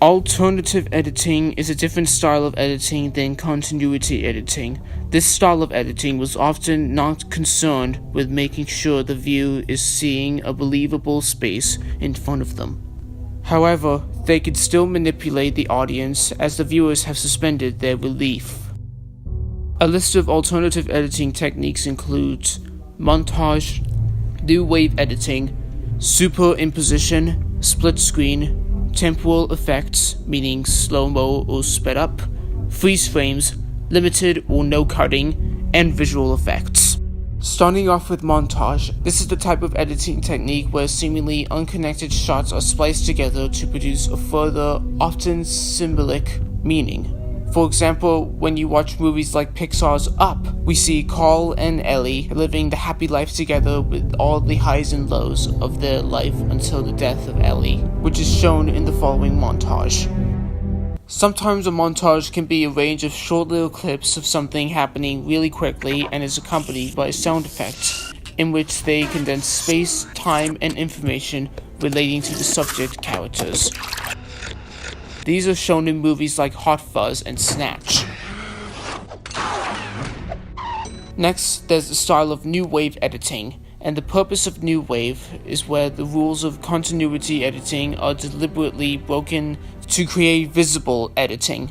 Alternative editing is a different style of editing than continuity editing. This style of editing was often not concerned with making sure the viewer is seeing a believable space in front of them. However, they could still manipulate the audience as the viewers have suspended their belief. A list of alternative editing techniques includes montage, new wave editing, superimposition, split screen, temporal effects, meaning slow-mo or sped up, freeze frames, limited or no cutting, and visual effects. Starting off with montage, this is the type of editing technique where seemingly unconnected shots are spliced together to produce a further, often symbolic meaning. For example, when you watch movies like Pixar's Up, we see Carl and Ellie living the happy life together with all the highs and lows of their life until the death of Ellie, which is shown in the following montage. Sometimes a montage can be a range of short little clips of something happening really quickly and is accompanied by sound effects, in which they condense space, time, and information relating to the subject characters. These are shown in movies like Hot Fuzz and Snatch. Next, there's the style of new wave editing, and the purpose of new wave is where the rules of continuity editing are deliberately broken to create visible editing.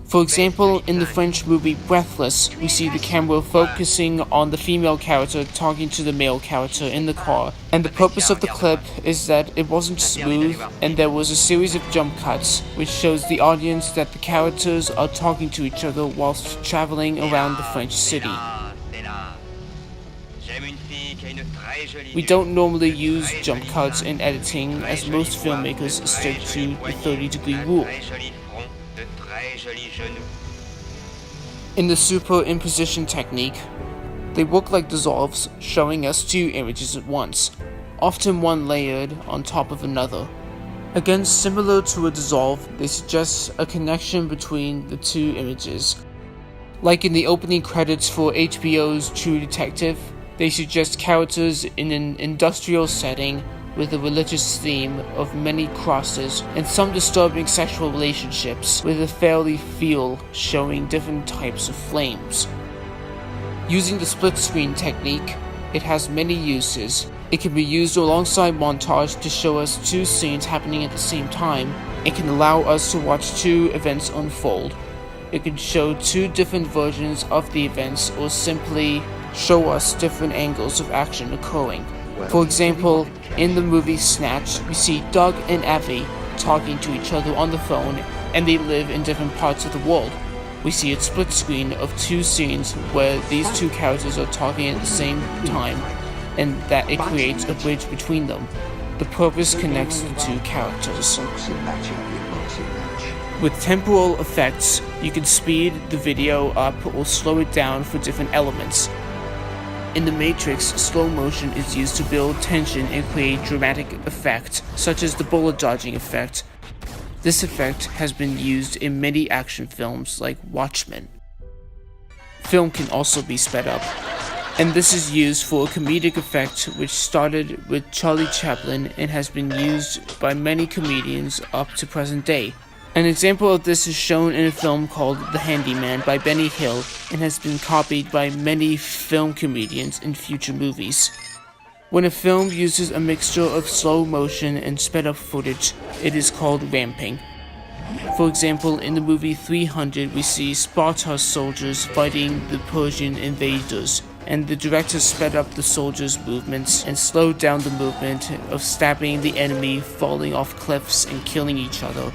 For example, in the French movie Breathless, we see the camera focusing on the female character talking to the male character in the car, and the purpose of the clip is that it wasn't smooth and there was a series of jump cuts, which shows the audience that the characters are talking to each other whilst traveling around the French city. We don't normally use jump cuts in editing, as most filmmakers stick to the 30-degree rule. In the superimposition technique, they work like dissolves, showing us two images at once, often one layered on top of another. Again, similar to a dissolve, they suggest a connection between the two images. Like in the opening credits for HBO's True Detective, they suggest characters in an industrial setting with a religious theme of many crosses and some disturbing sexual relationships with a fairy feel showing different types of flames. Using the split screen technique, it has many uses. It can be used alongside montage to show us two scenes happening at the same time. It can allow us to watch two events unfold. It can show two different versions of the events or simply show us different angles of action occurring. For example, in the movie Snatch, we see Doug and Abby talking to each other on the phone, and they live in different parts of the world. We see a split screen of two scenes where these two characters are talking at the same time, and that it creates a bridge between them. The purpose connects the two characters. With temporal effects, you can speed the video up or slow it down for different elements. In The Matrix, slow motion is used to build tension and create dramatic effect, such as the bullet dodging effect. This effect has been used in many action films like Watchmen. Film can also be sped up, and this is used for a comedic effect which started with Charlie Chaplin and has been used by many comedians up to present day. An example of this is shown in a film called The Handyman by Benny Hill and has been copied by many film comedians in future movies. When a film uses a mixture of slow motion and sped up footage, it is called ramping. For example, in the movie 300, we see Sparta's soldiers fighting the Persian invaders, and the director sped up the soldiers' movements and slowed down the movement of stabbing the enemy, falling off cliffs, and killing each other.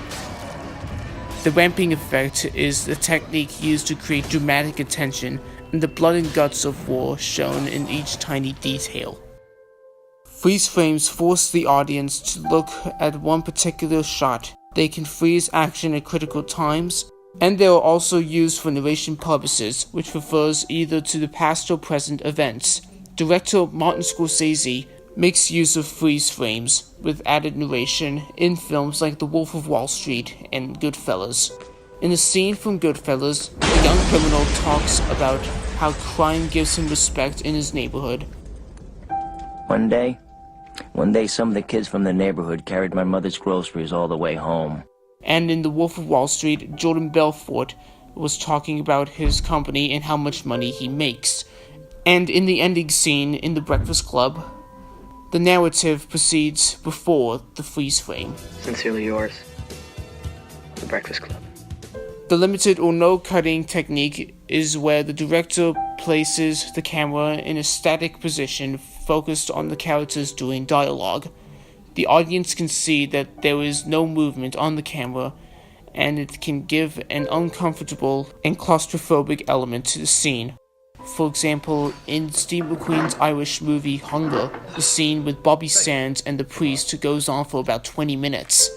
The ramping effect is the technique used to create dramatic attention and the blood and guts of war shown in each tiny detail. Freeze frames force the audience to look at one particular shot. They can freeze action at critical times, and they are also used for narration purposes, which refers either to the past or present events. Director Martin Scorsese makes use of freeze frames with added narration in films like The Wolf of Wall Street and Goodfellas. In a scene from Goodfellas, a young criminal talks about how crime gives him respect in his neighborhood. One day, some of the kids from the neighborhood carried my mother's groceries all the way home. And in The Wolf of Wall Street, Jordan Belfort was talking about his company and how much money he makes. And in the ending scene in The Breakfast Club, the narrative proceeds before the freeze frame. Sincerely yours, The Breakfast Club. The limited or no cutting technique is where the director places the camera in a static position focused on the characters doing dialogue. The audience can see that there is no movement on the camera, and it can give an uncomfortable and claustrophobic element to the scene. For example, in Steve McQueen's Irish movie Hunger, the scene with Bobby Sands and the priest goes on for about 20 minutes,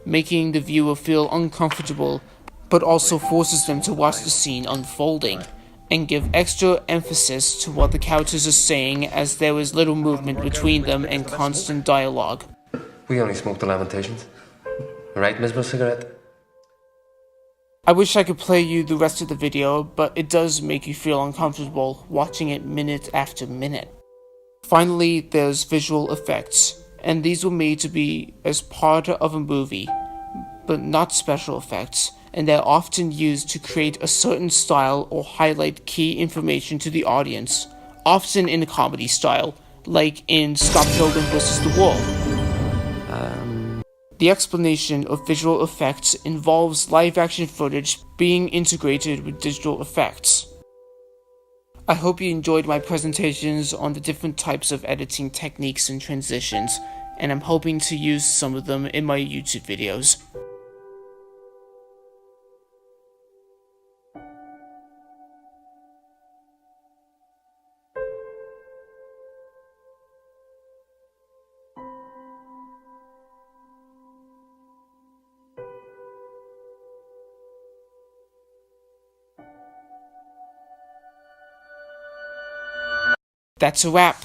making the viewer feel uncomfortable, but also forces them to watch the scene unfolding, and give extra emphasis to what the characters are saying, as there is little movement between them and constant dialogue. We only smoke the Lamentations. Right, Miss Cigarette? I wish I could play you the rest of the video, but it does make you feel uncomfortable watching it minute after minute. Finally, there's visual effects, and these were made to be as part of a movie, but not special effects, and they're often used to create a certain style or highlight key information to the audience, often in a comedy style, like in Scott Pilgrim vs. the World. The explanation of visual effects involves live-action footage being integrated with digital effects. I hope you enjoyed my presentations on the different types of editing techniques and transitions, and I'm hoping to use some of them in my YouTube videos. That's a wrap.